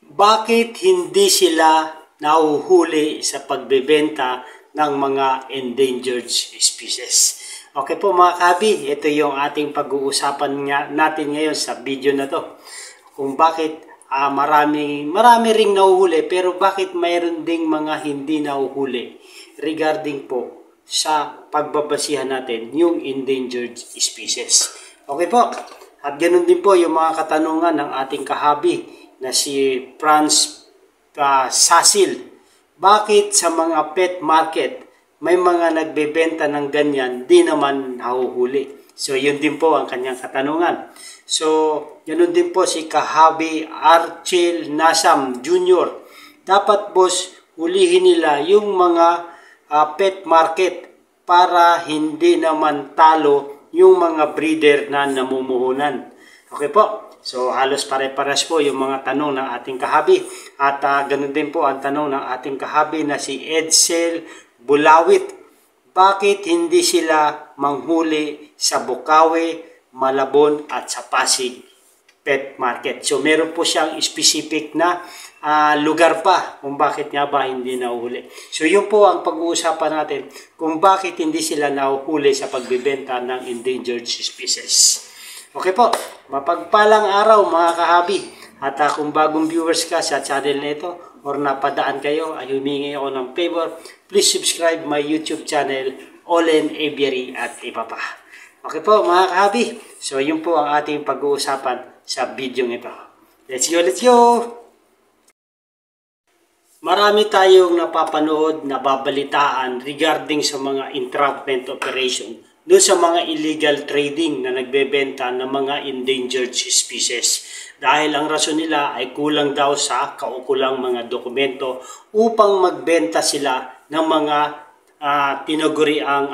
bakit hindi sila nahuhuli sa pagbebenta ng mga endangered species? Okay po mga kahabi, ito yung ating pag-uusapan natin ngayon sa video na to. Kung bakit marami ring nahuhuli pero bakit mayroon ding mga hindi nahuhuli regarding po sa pagbabasihan natin yung endangered species. Okay po, at ganun din po yung mga katanungan ng ating kahabi na si Franz Sasil. Bakit sa mga pet market may mga nagbebenta ng ganyan, di naman nahuhuli? So, yun din po ang kanyang katanungan. So, ganun din po si Kahabi Archel Nasam Jr. Dapat boss, hulihin nila yung mga pet market para hindi naman talo yung mga breeder na namumuhunan. Okay po? So, halos pare-pares po yung mga tanong ng ating kahabi. At ganun din po ang tanong ng ating kahabi na si Edsel Bulawit. Bakit hindi sila manghuli sa Bukawi, Malabon at sa Pasig pet market? So, meron po siyang specific na lugar pa kung bakit nga ba hindi nahuhuli. So, yun po ang pag-uusapan natin kung bakit hindi sila nahuhuli sa pagbibenta ng endangered species. Okay po, mapagpalang araw mga kahabi. At kung bagong viewers ka sa channel na ito or napadaan kayo, ay humingi ako ng favor, please subscribe my YouTube channel, Olen Aviary at iba pa. Okay po mga kahabi, so yun po ang ating pag-uusapan sa video ito. Let's go, let's go! Marami tayong napapanood, nababalitaan regarding sa mga entrapment operation doon sa mga illegal trading na nagbebenta ng mga endangered species. Dahil ang rason nila ay kulang daw sa kaukulang mga dokumento upang magbenta sila ng mga tinaguriang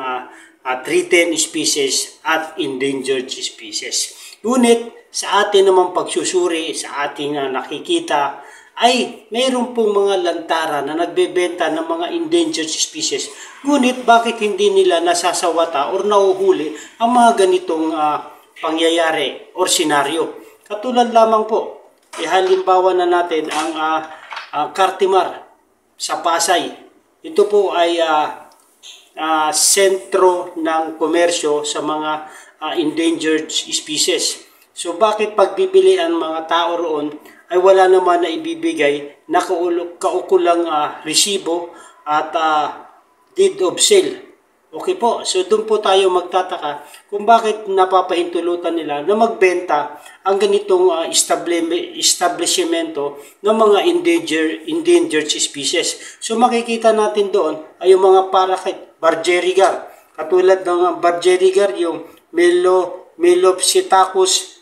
threatened species at endangered species. Ngunit sa atin namang pagsusuri, sa ating nakikita, ay mayroon pong mga lantara na nagbebenta ng mga endangered species. Ngunit bakit hindi nila nasasawata or nahuhuli ang mga ganitong pangyayari or senaryo? Katulad lamang po, halimbawa na natin ang Cartimar sa Pasay. Ito po ay sentro ng komersyo sa mga endangered species. So bakit pagbibili ang mga tao roon ay wala naman na ibibigay na kaukulang resibo at deed of sale? Okay po, so doon po tayo magtataka kung bakit napapahintulutan nila na magbenta ang ganitong establishmento ng mga endangered species. So makikita natin doon ay yung mga parakeet, Bergerigar. Katulad ng Bergerigar, yung Melopsittacus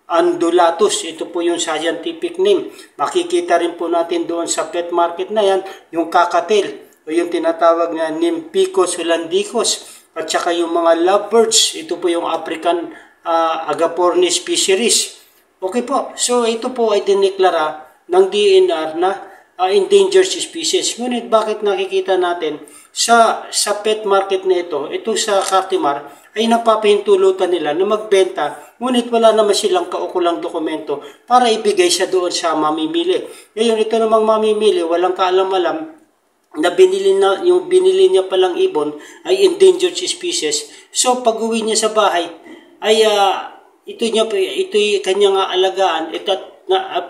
undulatus. Ito po yung scientific name. Makikita rin po natin doon sa pet market na yan, yung kakatil o yung tinatawag na Nymphecus hollandicus at saka yung mga lovebirds. Ito po yung African Agapornis fisheries. Okay po. So ito po ay dineklara ng DNR na endangered species. Ngunit bakit nakikita natin sa pet market na ito sa Cartimar, ay napapahintulutan nila na magbenta, ngunit wala naman silang kaukulang dokumento para ibigay siya doon sa mamimili. Ngayon, ito namang mamimili, walang kaalam-alam na yung binili niya palang ibon ay endangered species. So, pag uwi niya sa bahay, ay ito'y kanyang alagaan.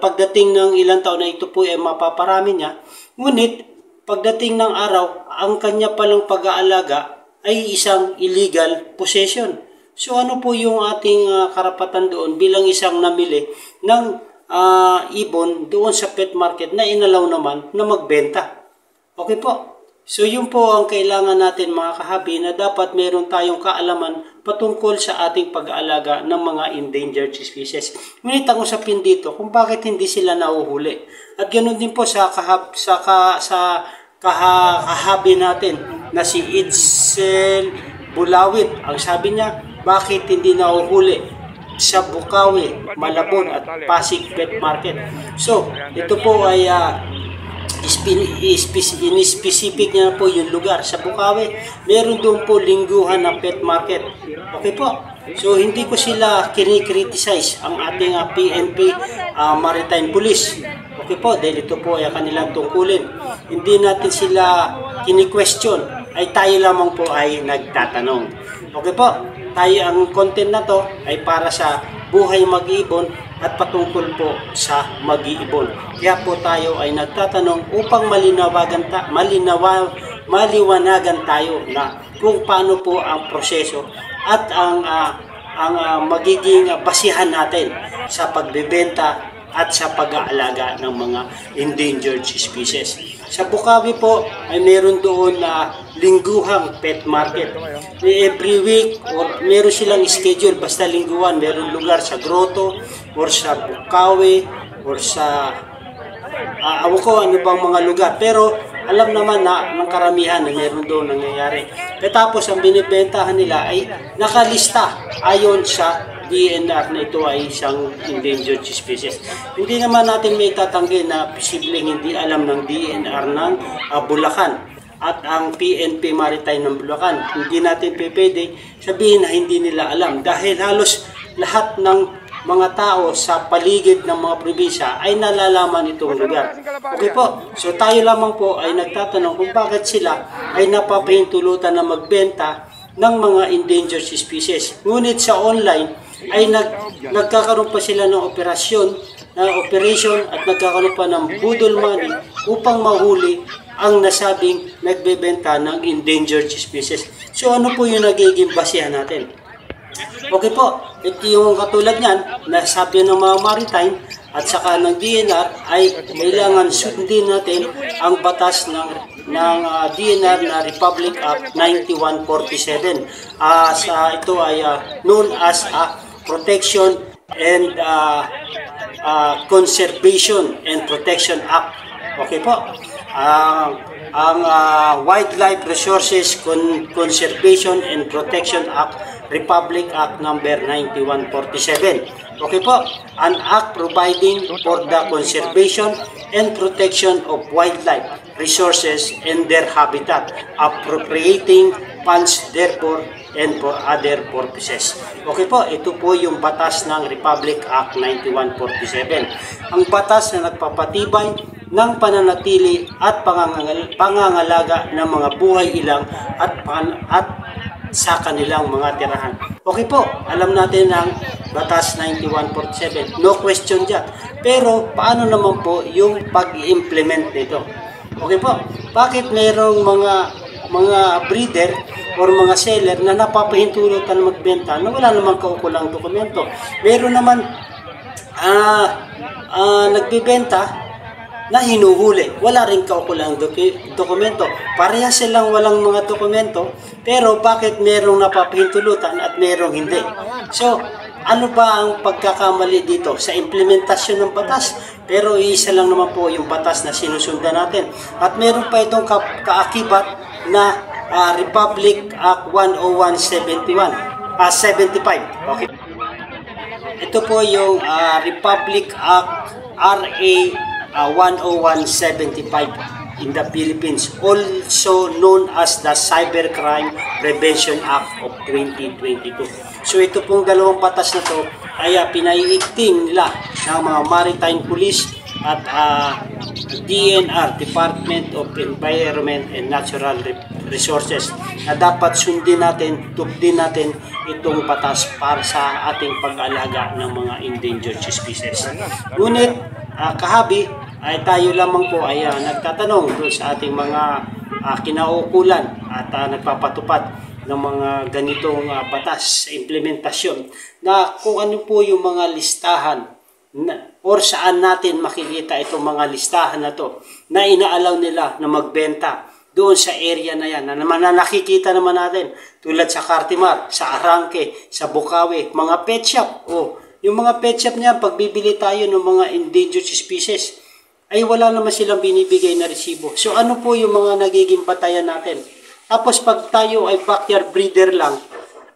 Pagdating ng ilang taon na ito po ay mapaparami niya. Ngunit, pagdating ng araw, ang kanya palang pag-aalaga ay isang illegal possession. So ano po yung ating karapatan doon bilang isang namili ng ibon doon sa pet market na inalaw naman na magbenta? Okay po. So yun po ang kailangan natin mga kahabi, na dapat meron tayong kaalaman patungkol sa ating pag-aalaga ng mga endangered species. Ngunit ang usapin dito kung bakit hindi sila nahuhuli. At ganoon din po sa kahabi natin na si Edsel Bulawit. Ang sabi niya, bakit hindi nahuhuli sa Bukawi, Malabon at Pasig pet market? So, ito po ay in-specific niya po yung lugar. Sa Bukawi, meron doon po lingguhan na pet market. Okay po. So hindi ko sila kinikriticize ang ating PNP Maritime Police. Okay po, dahil ito po ay kanilang tungkulin. Hindi natin sila kini-question, ay tayo lamang po ay nagtatanong. Okay po, tayo ang content na to ay para sa buhay mag-iibon at patungkol po sa mag-iibon. Kaya po tayo ay nagtatanong upang maliwanagan tayo na kung paano po ang proseso at ang magiging basihan natin sa pagbebenta at sa pag-aalaga ng mga endangered species. Sa Bukawi po ay meron doon na lingguhang pet market. Every week or meron silang schedule, basta lingguhan, meron lugar sa Grotto or sa Bukawi or sa awan ko ano bang mga lugar. Pero alam naman na ng karamihan na meron doon nangyayari. Tapos ang binibentahan nila ay nakalista ayon sa DNR na ito ay isang endangered species. Hindi naman natin may tatanggi na posibleng hindi alam ng DNR ng Bulacan at ang PNP Maritime ng Bulacan. Hindi natin pwede sabihin na hindi nila alam dahil halos lahat ng mga tao sa paligid ng mga probinsya ay nalalaman itong lugar. Okay po, so tayo lamang po ay nagtatanong kung bakit sila ay napapahintulutan na magbenta ng mga endangered species. Ngunit sa online ay nagkakaroon pa sila ng operation at nagkakaroon pa ng budol money upang mahuli ang nasabing nagbebenta ng endangered species. So ano po yung nagiging basihan natin? Okay po, ito yung katulad niyan, nasabi ng mga maritime at saka ng DNR ay kailangan sundin natin ang batas ng DNR na Republic Act 9147. Ito ay known as Protection and Conservation and Protection Act. Okay po. Ang Wildlife Resources Conservation and Protection Act, Republic Act number 9147. Okay po, an act providing for the conservation and protection of wildlife resources and their habitat, appropriating funds therefore and for other purposes. Okay po, ito po yung batas ng Republic Act 9147. Ang batas na nagpapatibay ng pananatili at pangangalaga ng mga buhay ilang at sa kanilang mga tirahan. Okay po, alam natin ang batas 9147. No question dyan. Pero paano naman po yung pag-implement nito? Okay po, bakit mayroong mga breeder or mga seller na napapahintulutan na magbenta na wala namang kaukulang dokumento? Meron naman nagbibenta na hinuhuli. Wala rin kaukulang dokumento. Pareha silang walang mga dokumento, pero bakit merong napapahintulutan at merong hindi? So, ano ba ang pagkakamali dito? Sa implementasyon ng batas, pero isa lang naman po yung batas na sinusundan natin. At meron pa itong kaakibat na Republic Act 10175. Okay. Ito po yung Republic Act RA 10175 in the Philippines, also known as the Cybercrime Prevention Act of 2022. So ito pong dalawang batas na to ay pinaiigting nila ng mga Maritime Police at DNR, Department of Environment and Natural Resources, na dapat sundin natin, tupdin natin itong batas para sa ating pag-alaga ng mga endangered species. Ngunit kahabi ay tayo lamang po ay nagtatanong doon sa ating mga kinaukulan at nagpapatupad ng mga ganitong batas sa implementasyon na kung ano po yung mga listahan or saan natin makikita itong mga listahan na to na inaalaw nila na magbenta doon sa area na yan na nakikita naman natin tulad sa Cartimar, sa Arranque, sa Bukawi, mga pet shop. Yung mga pet shop niya, pag bibili tayo ng mga endangered species, ay wala naman silang binibigay na resibo. So ano po yung mga nagiging batayan natin? Tapos pag tayo ay backyard breeder lang,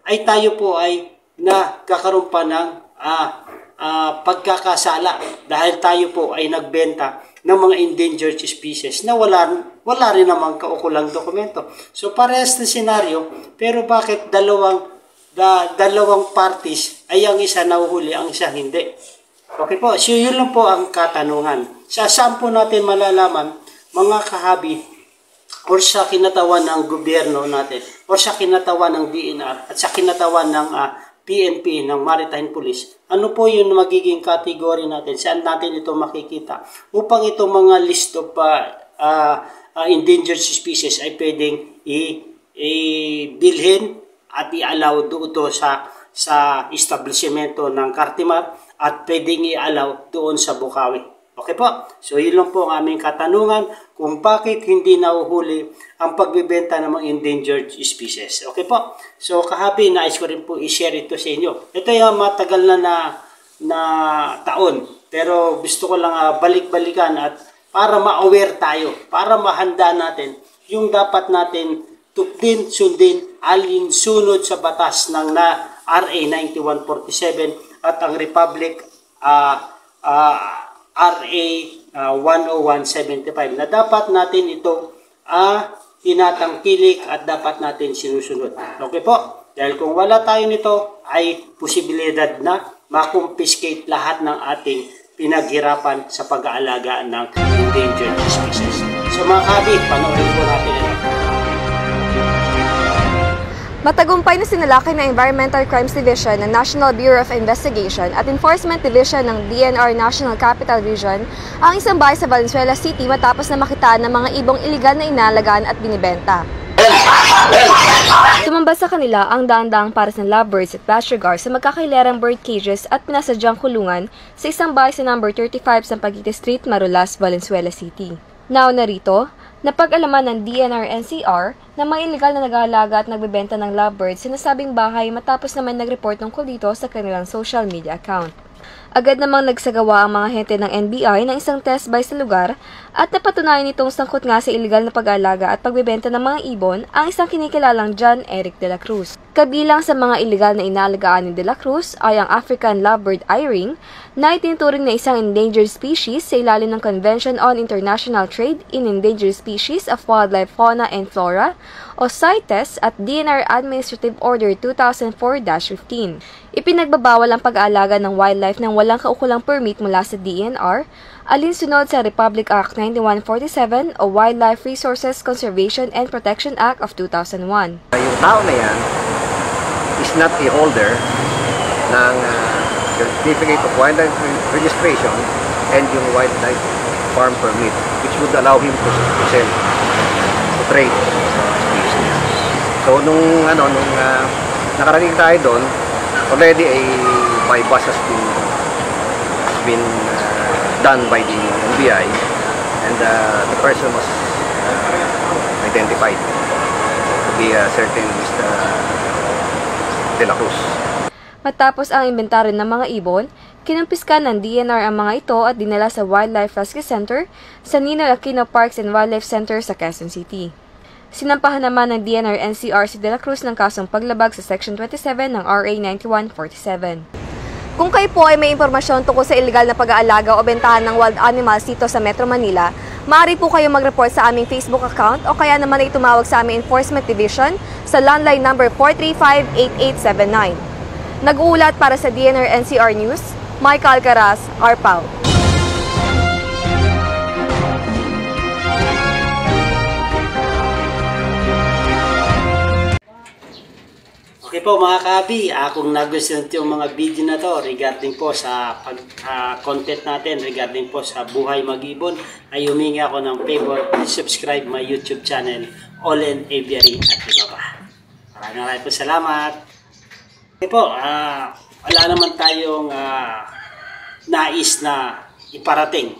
ay tayo po ay nakakaroon pa ng pagkakasala dahil tayo po ay nagbenta ng mga endangered species na wala rin namang kaukulang dokumento. So parehas na senaryo, pero bakit dalawang dalawang parties ay ang isa nahuhuli, ang isa hindi. Okay po, so yun lang po ang katanungan. Saan po natin malalaman, mga kahabi, or sa kinatawan ng gobyerno natin, or sa kinatawan ng DNR, at sa kinatawan ng PNP, ng Maritime Police, ano po yung magiging category natin? Saan natin ito makikita? Upang itong mga list of endangered species ay pwedeng i-bilhin at i-allow doon sa establishmento ng Cartimar at pwedeng i-allow doon sa Bukawi. Okay po? So, yun lang po ang aming katanungan kung bakit hindi nahuhuli ang pagbibenta ng mga endangered species. Okay po? So, kahabi, nais ko rin po i-share ito sa inyo. Ito yung matagal na taon. Pero gusto ko lang balik-balikan at para ma-aware tayo, para mahanda natin yung dapat natin sundin alinsunod sa batas ng RA 9147 at ang Republic RA 10175 na dapat natin ito tinatangkilik at dapat natin sinusunod. Okay po? Dahil kung wala tayo nito ay posibilidad na makumpiskate lahat ng ating pinaghirapan sa pag-aalaga ng endangered species. So mga kabi, panoorin po natin ito. Matagumpay na sinalakay ng Environmental Crimes Division ng National Bureau of Investigation at Enforcement Division ng DNR National Capital Region ang isang bahay sa Valenzuela City matapos na makitaan ng mga ibong iligal na inalagaan at binibenta. Tumambas sa kanila ang daan-daang pares ng lovebirds at bashirgar sa magkakailarang bird cages at pinasadyang kulungan sa isang bahay sa number 35 sa Paguite Street, Marulas, Valenzuela City. Nauna rito, napag-alaman ng DNR-NCR na mga iligal na nag-aalaga at nagbebenta ng lovebirds sa nasabing bahay matapos naman nag-report tungkol dito sa kanilang social media account. Agad namang nagsagawa ang mga hente ng NBI ng isang test buy sa lugar at napatunayan nitong sangkot nga sa iligal na pag-aalaga at pagbebenta ng mga ibon ang isang kinikilalang John Eric de la Cruz. Kabilang sa mga iligal na inaalagaan ni de la Cruz ay ang African lovebird eye-ring na itinuturing na isang endangered species sa ilalim ng Convention on International Trade in Endangered Species of Wildlife, Fauna and Flora o CITES at DNR Administrative Order 2004-15. Ipinagbabawal ang pag-aalaga ng wildlife ng walang kaukulang permit mula sa DNR, alinsunod sa Republic Act 9147 o Wildlife Resources Conservation and Protection Act of 2001. Yung tao na yan is not a holder ng Certificate of Wildlife Registration and yung Wildlife Farm Permit, which would allow him to sell, to trade species. So nung nakarating tayo doon, already a bypass has been done by the NBI and the person was identified to be a certain Mr. De La Cruz. Matapos ang inventaryo ng mga ibon, kinumpiska ng DNR ang mga ito at dinala sa Wildlife Rescue Center sa Ninoy Aquino Parks and Wildlife Center sa Quezon City. Sinampahan naman ng DNR-NCR si De La Cruz ng kasong paglabag sa Section 27 ng RA 9147. Kung kayo po ay may impormasyon tungkol sa iligal na pag-aalaga o bentahan ng wild animals dito sa Metro Manila, maaari po kayo mag-report sa aming Facebook account o kaya naman ay tumawag sa aming Enforcement Division sa landline number 435-8879. Nag-uulat para sa DNR-NCR News, Mike Alcaraz, RPAW. Okay po mga kabi, kung nagustuhan yung mga video na to regarding po sa content natin, regarding po sa buhay mag-ibon, ay humingi ako ng favor, please subscribe my YouTube channel, Olen Aviary at iba pa. Maraming po salamat. Okay po, wala naman tayong nais na iparating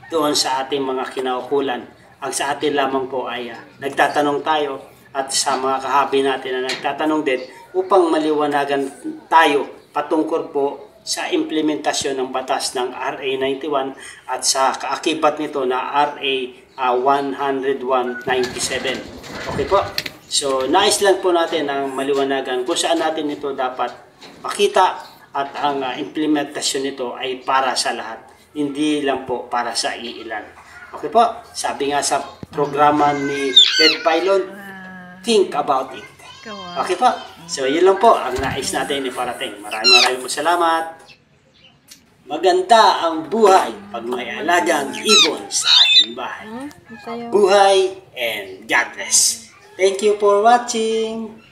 doon sa ating mga kinaukulan. Ang sa atin lamang po ay nagtatanong tayo at sa mga kahabi natin na nagtatanong din upang maliwanagan tayo patungkol po sa implementasyon ng batas ng RA 91 at sa kaakibat nito na RA 10197. Okay po? So, nais lang po natin ang maliwanagan kung saan natin ito dapat makita at ang implementasyon nito ay para sa lahat. Hindi lang po para sa iilan. Okay po? Sabi nga sa programa ni Ted Pilon, think about it. Okay po? So, yun lang po ang nais natin iparating. Maraming po salamat. Maganda ang buhay pag may alagang ibon sa ating bahay. Buhay and God bless. Thank you for watching.